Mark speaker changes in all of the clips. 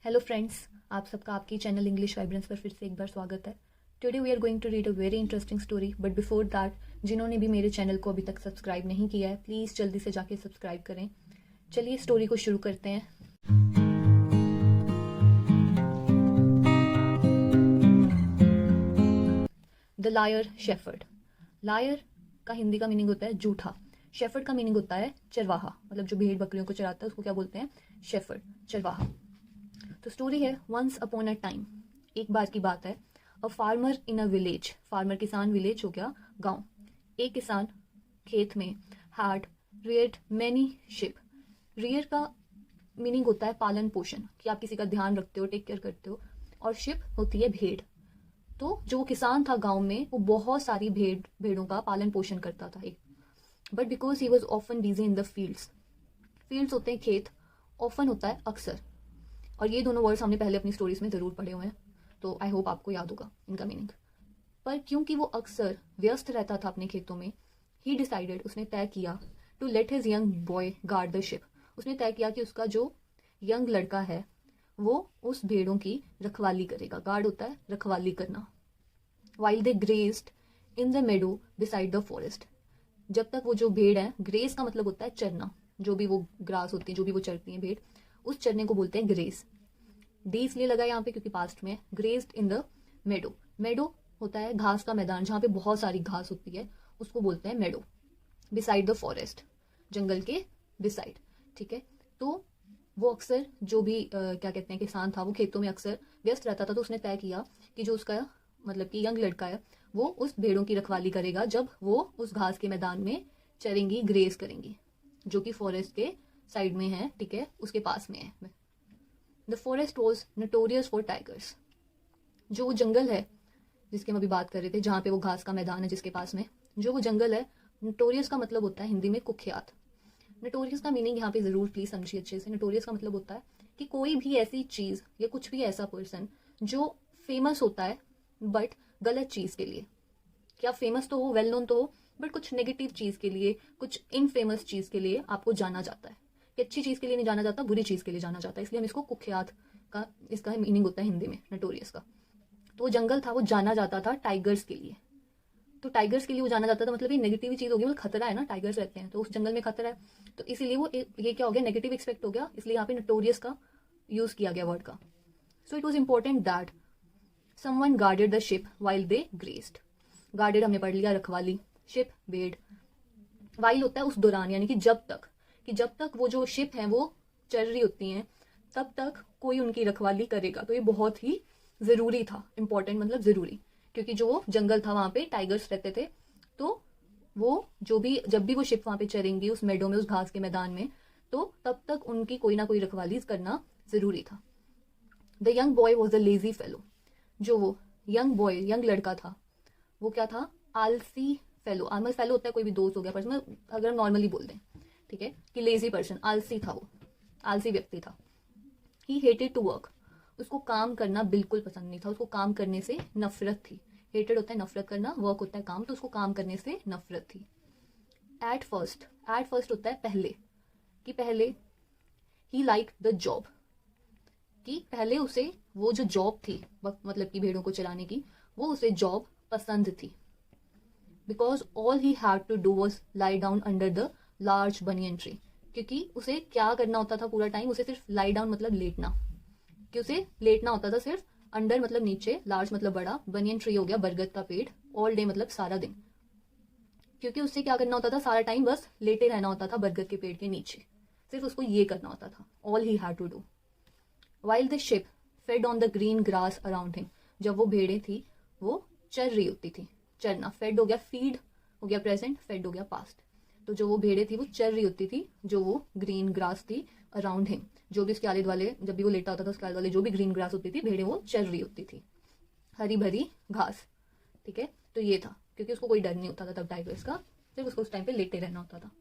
Speaker 1: Hello friends, आप सबका आपकी चैनल इंग्लिश वाइब्रेंस पर फिर से एक बार स्वागत है। Today we are going to read a very interesting story, but before that जिन्होंने भी मेरे चैनल को अभी तक सब्सक्राइब नहीं किया है, प्लीज़ जल्दी से जाके सब्सक्राइब करें। चलिए स्टोरी को शुरू करते हैं। The lawyer shepherd. लायर का हिंदी का मीनिंग होता है झूठा। शेफर्ड का मीनिंग होता है चरवाहा, मतलब जो भेड़ बकरियों को चराता है उसको क्या बोलते हैं? शेफर्ड, चरवाहा। तो स्टोरी है वंस अपॉन अ टाइम, एक बार की बात है। A farmer in a village, farmer किसान, विलेज हो गया गांव। एक किसान खेत में had Rudyard many ship. Rear का मीनिंग होता है पालन पोषण, कि आप किसी का ध्यान रखते हो, टेक केयर करते हो। और शिप होती है भेड़। तो जो किसान था गांव में, वो बहुत सारी भेड़ों का पालन पोषण करता था। But because he was often busy in the fields, fields होते हैं खेत, ऑफन होता है अक्सर। और ये दोनों वर्ड्स हमने पहले अपनी स्टोरीज में जरूर पढ़े हुए हैं, तो आई होप आपको याद होगा इनका मीनिंग। पर क्योंकि वो अक्सर व्यस्त रहता था अपने खेतों में, ही डिसाइडेड, उसने तय किया, to let his young boy guard the sheep. उसने तय किया कि उसका जो यंग लड़का है वो उस भेड़ों की रखवाली करेगा। गार्ड होता है रखवाली करना। While they graced in the Medo beside the forest. जब तक वो जो भेड़ है, ग्रेस का मतलब होता है चरना, जो भी वो ग्रास होती है, जो भी वो चरती है भेड़, उस चरने को बोलते हैं ग्रेस। डी इसलिए लगा यहाँ पे क्योंकि पास्ट में ग्रेस्ड इन द मेडो। मेडो होता है घास का मैदान, जहाँ पे बहुत सारी घास होती है, उसको बोलते हैं मेडो। बिसाइड द फॉरेस्ट, जंगल के बिसाइड। ठीक है, तो वो अक्सर जो भी क्या कहते हैं किसान था, वो खेतों में अक्सर व्यस्त रहता था। तो उसने तय किया कि जो उसका मतलब कि यंग लड़का है वो उस भेड़ों की रखवाली करेगा जब वो उस घास के मैदान में चरेंगी, ग्रेस करेंगी, जो कि फॉरेस्ट के साइड में है। ठीक है, उसके पास में है। The forest was notorious for tigers. जो वो जंगल है जिसकी हम अभी बात कर रहे थे, जहाँ पे वो घास का मैदान है जिसके पास में, जो वो जंगल है, नोटोरियस का मतलब होता है हिंदी में कुख्यात। नोटोरियस का मीनिंग यहाँ पे जरूर प्लीज समझिए अच्छे से। नोटोरियस का मतलब होता है कि कोई भी ऐसी चीज या कुछ भी ऐसा पर्सन जो फेमस होता है बट गलत चीज के लिए। क्या फेमस तो हो, वेल नोन तो हो, बट कुछ नेगेटिव चीज के लिए, कुछ इनफेमस चीज के लिए आपको जाना जाता है। कि अच्छी चीज के लिए नहीं जाना जाता, बुरी चीज के लिए जाना जाता है, इसलिए हम इसको कुख्यात का इसका मीनिंग होता है हिंदी में नोटोरियस का। तो वो जंगल था, वो जाना जाता था टाइगर्स के लिए। तो टाइगर्स के लिए वो जाना जाता था, मतलब ये नेगेटिव चीज होगी, मतलब खतरा है ना, टाइगर्स रहते हैं तो उस जंगल में खतरा है, तो इसीलिए वो ये क्या हो गया, नेगेटिव एक्सपेक्ट हो गया, इसलिए यहाँ पे नोटोरियस का यूज किया गया वर्ड का। So it was important that someone guarded the ship while they graced. Guarded हमने पढ़ लिया, रखवाली, शिप भेड़। वाइल होता है उस दौरान, यानी कि जब तक, कि जब तक वो जो शिप है वो चल रही होती हैं तब तक कोई उनकी रखवाली करेगा। तो ये बहुत ही जरूरी था, इंपॉर्टेंट मतलब जरूरी, क्योंकि जो जंगल था वहां पे टाइगर्स रहते थे। तो वो जो भी, जब भी वो शिप वहां पे चरेंगी उस मेडो में, उस घास के मैदान में, तो तब तक उनकी कोई ना कोई रखवाली करना जरूरी था। The young boy was the lazy fellow. जो वो यंग बॉय, यंग लड़का था, वो क्या था? आलसी फेलो। आलमल फेलो होता है कोई भी दोस्त हो गया पर्सन, अगर हम नॉर्मली बोल दें, ठीक है, कि लेजी पर्सन, आलसी था वो, आलसी व्यक्ति था। ही हेटेड टू वर्क। उसको काम करना बिल्कुल पसंद नहीं था, उसको काम करने से नफरत थी। हेटेड होता है नफरत करना, वर्क होता है काम, तो उसको काम करने से नफरत थी। एट फर्स्ट होता है पहले, कि पहले ही लाइक द जॉब, कि पहले उसे वो जो जॉब थी, मतलब कि भेड़ों को चलाने की, वो उसे जॉब पसंद थी। Because all he had to do was lie down under the large banyan tree. क्योंकि उसे क्या करना होता था पूरा टाइम? उसे सिर्फ लाई डाउन मतलब लेटना, कि उसे लेटना होता था सिर्फ। अंडर मतलब नीचे, लार्ज मतलब बड़ा, बनियन ट्री हो गया बरगद का पेड़, ऑल डे मतलब सारा दिन। क्योंकि उससे क्या करना होता था? सारा टाइम बस लेटे रहना होता था बरगद के पेड़ के नीचे, सिर्फ उसको ये करना होता था। All he had to do. While the sheep fed on the green grass around him. जब वो भेड़ें थी वो चर रही होती थी। चरना, फेड हो गया, फीड हो गया प्रेजेंट, फेड हो गया पास्ट। तो जो वो भेड़ें थी वो चर रही होती थी, जो वो ग्रीन ग्रास थी अराउंड हिम, जो भी उसके आले दुआले, जब भी वो लेटा होता था उसके आले दुआले जो भी ग्रीन ग्रास होती थी, भेड़ें वो चर रही होती थी, हरी भरी घास। ठीक है, तो ये था, क्योंकि उसको कोई डर नहीं होता था तब टाइगर्स का, सिर्फ उसको उस टाइम पे लेटे रहना होता था।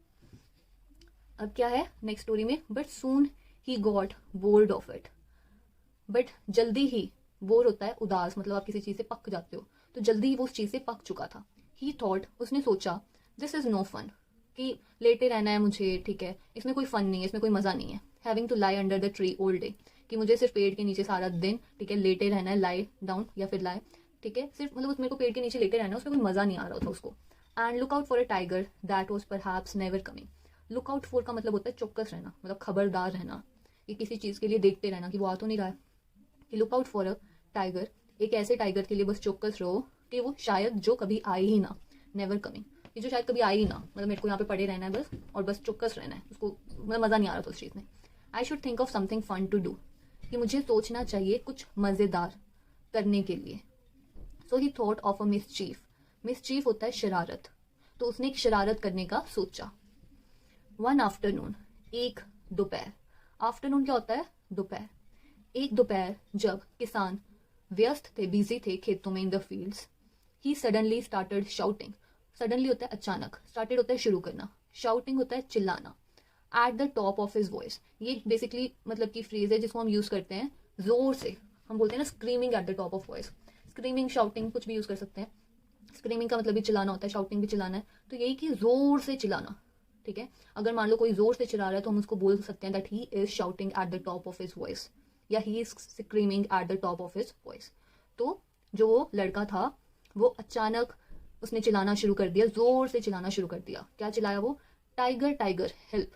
Speaker 1: अब क्या है नेक्स्ट स्टोरी में? But soon he got bored of it. But जल्दी ही, बोर होता है उदास, मतलब आप किसी चीज से पक जाते हो, तो जल्दी ही वो उस चीज से पक चुका था। ही थॉट, उसने सोचा, दिस इज नो फन, कि लेटे रहना है मुझे, ठीक है, इसमें कोई फन नहीं है, इसमें कोई मजा नहीं है। Having to lie under the tree all day, कि कि मुझे सिर्फ पेड़ के नीचे सारा दिन, ठीक है, लेटे रहना है, लाई डाउन या फिर लाई, ठीक है, सिर्फ मतलब मेरे को पेड़ के नीचे लेटे रहना है, उसमें कोई मजा नहीं आ रहा था उसको। And look out for a tiger that was perhaps never coming. Look out for का मतलब होता है चौकस रहना, मतलब खबरदार रहना, कि किसी चीज के लिए देखते रहना कि वो आ तो नहीं रहा है। कि look out for a tiger, एक ऐसे टाइगर के लिए बस चौकस रहो कि वो शायद जो कभी आए ही ना, नेवर कमिंग, कि जो शायद कभी आए ही ना, मतलब मेरे को यहाँ पे पड़े रहना है बस, और बस चौकस रहना है, उसको मतलब मजा नहीं आ रहा था उस चीज में। I should think of something fun to do, कि मुझे सोचना चाहिए कुछ मजेदार करने के लिए। So he thought of a mischief, mischief होता है शरारत, तो उसने एक शरारत करने का सोचा। वन आफ्टरनून, एक दोपहर, आफ्टरनून क्या होता है, दोपहर। एक दोपहर जब किसान व्यस्त थे, बिजी थे खेतों में, in the fields, he suddenly started shouting. Suddenly होता है अचानक, स्टार्टेड होता है शुरू करना, शाउटिंग होता है चिल्लाना, eight the top of his voice. ये बेसिकली मतलब की फ्रेज है जिसको हम यूज करते हैं जोर से, हम बोलते हैं ना screaming at the top of voice. Screaming, shouting कुछ भी यूज कर सकते हैं। स्क्रीमिंग का मतलब भी चिल्लाना होता है, शाउटिंग भी चिल्लाना है, तो यही कि जोर से चिल्लाना, ठीक है। अगर मान लो कोई जोर से चिल्ला रहा है तो हम उसको बोल सकते हैं that he is shouting at the top of his voice, या he is screaming at the top of his voice. तो जो वो लड़का था वो अचानक उसने चिल्लाना शुरू कर दिया, जोर से चिल्लाना शुरू कर दिया। क्या चिल्लाया वो, टाइगर टाइगर हेल्प,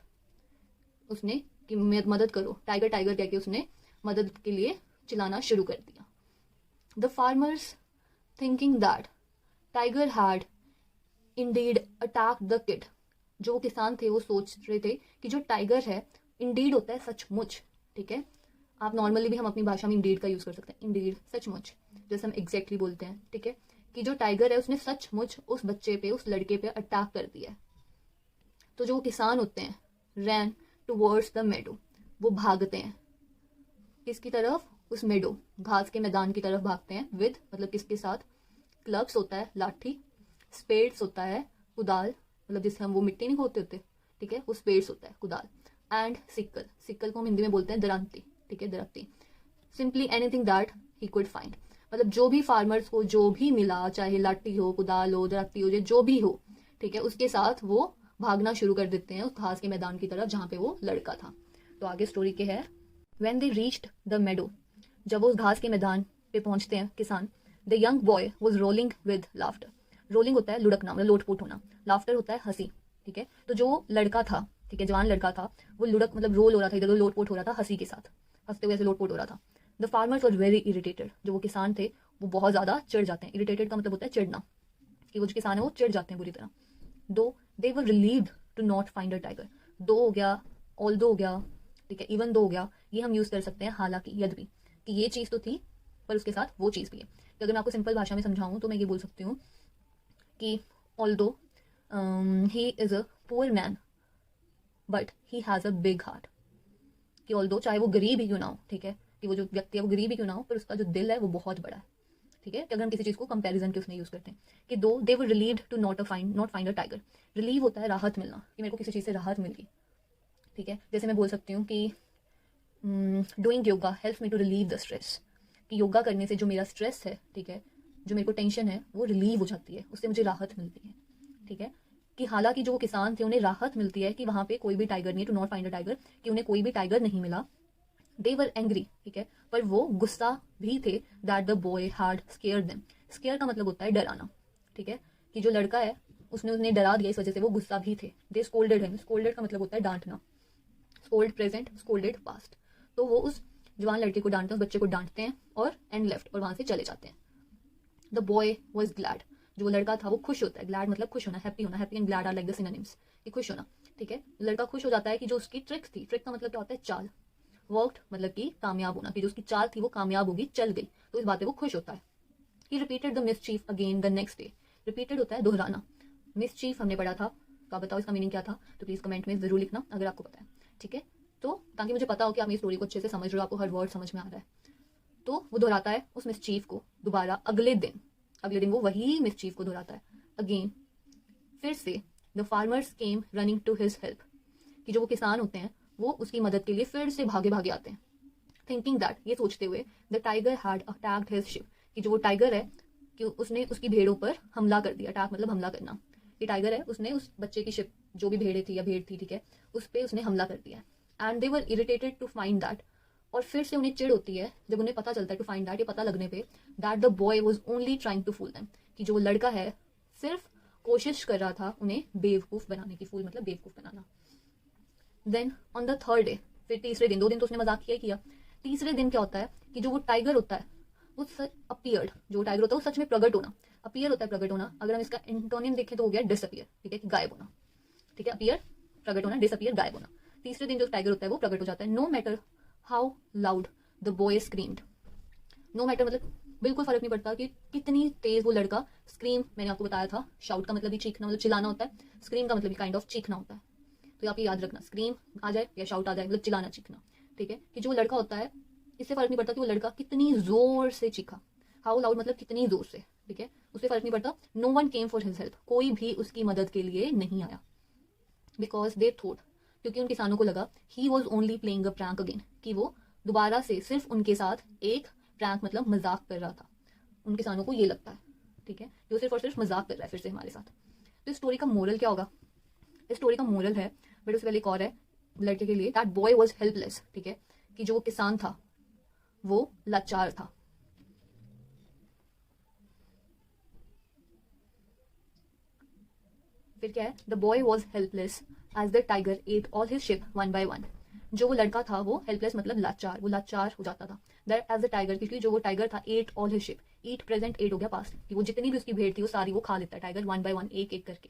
Speaker 1: उसने कि मदद करो, टाइगर टाइगर कह के उसने मदद के लिए चिल्लाना शुरू कर दिया। The farmers thinking that tiger had Indeed attack the kid, जो किसान थे वो सोच रहे थे कि जो टाइगर है, इंडीड होता है सचमुच, ठीक है। आप नॉर्मली भी हम अपनी भाषा में इंडीड का यूज कर सकते हैं, इंडीड सचमुच, जैसे हम एग्जैक्टली बोलते हैं, ठीक है, कि जो टाइगर है उसने सचमुच उस बच्चे पे, उस लड़के पे अटैक कर दिया है। तो जो किसान होते हैं, रैन टुवर्ड्स द मेडो, वो भागते हैं किसकी तरफ, उस मेडो, घास के मैदान की तरफ भागते हैं, विद मतलब किसके साथ, क्लब्स होता है लाठी, स्पेड्स होता है कुदाल, मतलब जिससे हम वो मिट्टी नहीं खोदते होते, ठीक है, वो स्पेड्स होता है कुदाल, एंड सिक्कल, सिक्कल को हम हिंदी में बोलते हैं दरांती, ठीक है, दरख्ती। Simply anything that he could find, मतलब जो भी फार्मर्स को जो भी मिला, चाहे लाठी हो, कुदाल हो, दरख्ती हो, जो भी हो, ठीक है, उसके साथ वो भागना शुरू कर देते हैं उस घास के मैदान की तरफ जहां पे वो लड़का था। तो आगे स्टोरी के है, व्हेन दे रीच्ड द मेडो, जब वो उस घास के मैदान पे पहुंचते हैं किसान, the young boy was rolling with laughter, rolling होता है लुढ़कना, मतलब लोटपोट होना, लाफ्टर होता है हंसी, ठीक है। तो जो लड़का था, ठीक है, जवान लड़का था, वो लुढ़क मतलब रोल हो रहा था, इधर उधर लोटपोट हो रहा था हंसी के साथ, हंसते हुए ऐसे लोटपोट हो रहा था। The farmers were very irritated, जो वो किसान थे वो बहुत ज्यादा चिढ़ जाते हैं। इरिटेटेड का मतलब होता है चिढ़ना, कि वो जो किसान है वो चिढ़ जाते हैं बुरी तरह। Though they were relieved to not find a tiger, though हो गया, ऑल दो हो गया, ठीक है, इवन दो हो गया, ये हम यूज कर सकते हैं हालांकि, यद्यपि, कि ये चीज तो थी पर उसके साथ वो चीज भी है। कि अगर मैं आपको सिंपल भाषा में समझाऊं तो मैं ये बोल सकती हूँ कि although he is a poor man but he has a big heart, कि ऑल्दो चाहे वो गरीब ही क्यों ना हो, ठीक है, कि वो जो व्यक्ति है वो गरीब ही क्यों ना हो, पर उसका जो दिल है वो बहुत बड़ा है, ठीक है। कि अगर हम किसी चीज को कंपैरिजन के उसमें यूज करते हैं, कि though they were relieved to not find a tiger, relieve होता है राहत मिलना, कि मेरे को किसी चीज से राहत मिल गई, ठीक है। जैसे मैं बोल सकती हूँ कि doing yoga helps me to relieve the stress, कि योगा करने से जो मेरा स्ट्रेस है, ठीक है, जो मेरे को टेंशन है वो रिलीव हो जाती है, उससे मुझे राहत मिलती है, ठीक है। कि हालांकि जो वो किसान थे उन्हें राहत मिलती है कि वहां पे कोई भी टाइगर नहीं है, to not find a tiger, कि उन्हें कोई भी टाइगर नहीं मिला। दे वर एंग्री, ठीक है, पर वो गुस्सा भी थे, that the boy had square them, square का मतलब होता है डराना, ठीक है, कि जो लड़का है उसने उन्हें डरा दिया, इस वजह से वो गुस्सा भी थे। दे स्कोल्डेड हिम, स्कोल्डेड का मतलब होता है डांटना, स्कोल्ड प्रेजेंट, स्कोल्डेड पास्ट, तो वो उस जवान लड़के को डांटते हैं, उस बच्चे को डांटते हैं और एंड लेफ्ट, और वहां से चले जाते हैं। द बॉय वॉज ग्लैड, जो लड़का था वो खुश होता है, ग्लैड मतलब खुश होना, हैप्पी होना, happy and glad are like the synonyms, कि खुश होना, ठीक है। लड़का खुश हो जाता है कि जो उसकी ट्रिक थी, ट्रिक का मतलब क्या होता है, चाल, वर्कड मतलब कि कामयाब होना, कि जो उसकी चाल थी वो कामयाब होगी, चल गई, तो इस बात पे वो खुश होता है। He repeated the mischief again the next day, repeated होता है दोहराना, मिसचीफ हमने पढ़ा था, तो आप बताओ इसका मीनिंग क्या था, तो प्लीज कमेंट में जरूर लिखना अगर आपको पता है, ठीक है। तो ताकि मुझे पता हो कि आप मेरी स्टोरी को अच्छे से समझ रहे हो, आपको हर वर्ड समझ में आ रहा है। तो वो दोहराता है उस मिसचीफ को दोबारा अगले दिन, अगले दिन वो वही मिसचीफ को दोहराता है अगेन, फिर से। The farmers came running to his help, कि जो वो किसान होते हैं वो उसकी मदद के लिए फिर से भागे भागे आते हैं। थिंकिंग दैट, ये सोचते हुए, the tiger had attacked his ship, कि जो वो टाइगर है कि उसने उसकी भेड़ों पर हमला कर दिया, अटैक मतलब हमला करना, ये टाइगर है उसने उस बच्चे की शिप, जो भी भेड़े थी या भेड़ थी, ठीक है, उस पर उसने हमला कर दिया। And they were irritated to find that और फिर से उन्हें चिढ़ होती है जब उन्हें पता चलता है, टू फाइंड दैट, ये पता लगने पे, that the boy was only trying to fool them, कि जो लड़का है सिर्फ कोशिश कर रहा था उन्हें बेवकूफ बनाने की, फूल मतलब बेवकूफ बनाना। Then on the third day, फिर तीसरे दिन, 2 दिन तो उसने मजाक किया, तीसरे दिन क्या होता है कि जो वो टाइगर होता है वो अपीयर्ड, जो टाइगर होता है वो सच में प्रकट होना, अपीयर होता है प्रकट होना, अगर हम इसका एंटोनिम देखें तो हो गया डिसअपियर, ठीक है, कि गायब होना, ठीक है, अपीयर प्रकट होना, डिसअपियर गायब होना। तीसरे दिन जो टाइगर होता है वो प्रकट हो जाता है। No matter how loud the boy screamed, no matter मतलब बिल्कुल फर्क नहीं पड़ता कि कितनी तेज वो लड़का स्क्रीम, मैंने आपको बताया था शाउट का मतलब भी चीखना, मतलब चिल्लाना होता है, स्क्रीम का मतलब भी काइंड ऑफ चीखना होता है, तो आप ये याद रखना, स्क्रीम आ जाए या शाउट आ जाए मतलब चिल्लाना चीखना, ठीक है, कि जो लड़का होता है इससे फर्क नहीं पड़ता कि वो लड़का कितनी जोर से चीखा, हाउ लाउड मतलब कितनी जोर से, ठीक है, उससे फर्क नहीं पड़ता। No one came for his help, कोई भी उसकी मदद के लिए नहीं आया, बिकॉज दे थॉट, क्योंकि उन किसानों को लगा he was only playing a prank again, कि वो दोबारा से सिर्फ उनके साथ एक प्रैंक मतलब मजाक कर रहा था, उन किसानों को ये लगता है, ठीक है, जो सिर्फ और सिर्फ मजाक कर रहा है फिर से हमारे साथ। तो इस स्टोरी का मोरल क्या होगा, इस स्टोरी का मोरल है, बट उससे पहले एक और है लड़के के लिए, दैट बॉय वॉज हेल्पलेस, ठीक है, कि जो किसान था वो लाचार था। फिर क्या है, the boy was helpless as the tiger ate all his sheep one by one, जो वो लड़का था वो हेल्पलेस मतलब लाचार, वो लाचार हो जाता था, दैट एज द टाइगर, क्योंकि जो वो टाइगर था eight all his ship, eat present at हो गया पास्ट, कि वो जितनी भी उसकी भेड़ थी वो सारी वो खा लेता है टाइगर, वन बाय वन, एक एक करके।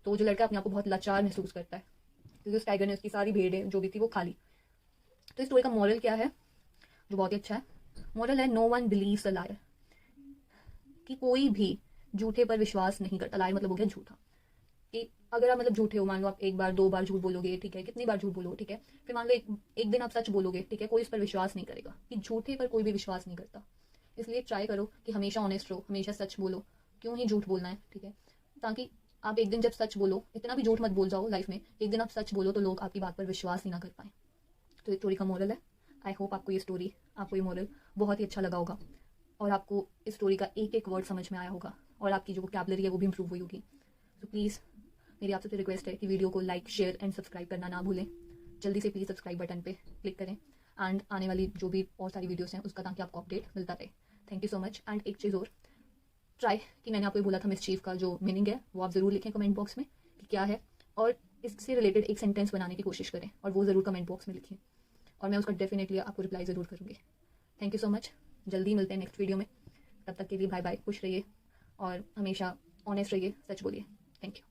Speaker 1: तो जो लड़का अपने आप को बहुत लाचार महसूस करता है क्योंकि उस टाइगर ने उसकी सारी भेड़ें जो भी थी वो खा ली। तो इस स्टोरी का मॉरल क्या है, जो बहुत ही अच्छा है, मॉरल है no one believes a liar, कि कोई भी झूठे पर विश्वास नहीं करता, लायर मतलब हो गया झूठा, कि अगर आप मतलब झूठे हो, मान लो आप एक बार 2 बार झूठ बोलोगे, ठीक है, कितनी बार झूठ बोलो, ठीक है, फिर मान लो एक दिन आप सच बोलोगे, ठीक है, कोई इस पर विश्वास नहीं करेगा, कि झूठे पर कोई भी विश्वास नहीं करता। इसलिए ट्राई करो कि हमेशा ऑनेस्ट रहो, हमेशा सच बोलो, क्यों ही झूठ बोलना है, ठीक है, ताकि आप एक दिन जब सच बोलो, इतना भी झूठ मत बोल जाओ लाइफ में, एक दिन आप सच बोलो तो लोग आपकी बात पर विश्वास ही ना कर पाए। तो ये स्टोरी का मोरल है। आई होप आपको ये स्टोरी, आपको ये मोरल बहुत ही अच्छा लगा होगा, और आपको इस स्टोरी का एक एक वर्ड समझ में आया होगा, और आपकी जो वोकैबुलरी है वो भी इंप्रूव हुई होगी। तो प्लीज़ मेरी आपसे रिक्वेस्ट है कि वीडियो को लाइक, शेयर एंड सब्सक्राइब करना ना भूलें, जल्दी से प्लीज़ सब्सक्राइब बटन पे क्लिक करें, एंड आने वाली जो भी और सारी वीडियोस हैं उसका ताकि आपको अपडेट मिलता रहे। Thank you so much. And एक चीज़ और, ट्राई कि मैंने आपको ये बोला था मिसचीफ का जो मीनिंग है वो आप ज़रूर लिखें कमेंट बॉक्स में कि क्या है, और इससे रिलेटेड एक सेंटेंस बनाने की कोशिश करें और वो ज़रूर कमेंट बॉक्स में लिखिए, और मैं उसका डेफिनेटली आपको रिप्लाई ज़रूर करूँगी। थैंक यू सो मच, जल्दी मिलते हैं नेक्स्ट वीडियो में, तब तक के लिए बाय बाय, खुश रहिए और हमेशा ऑनेस्ट रहिए, सच बोलिए। Thank you.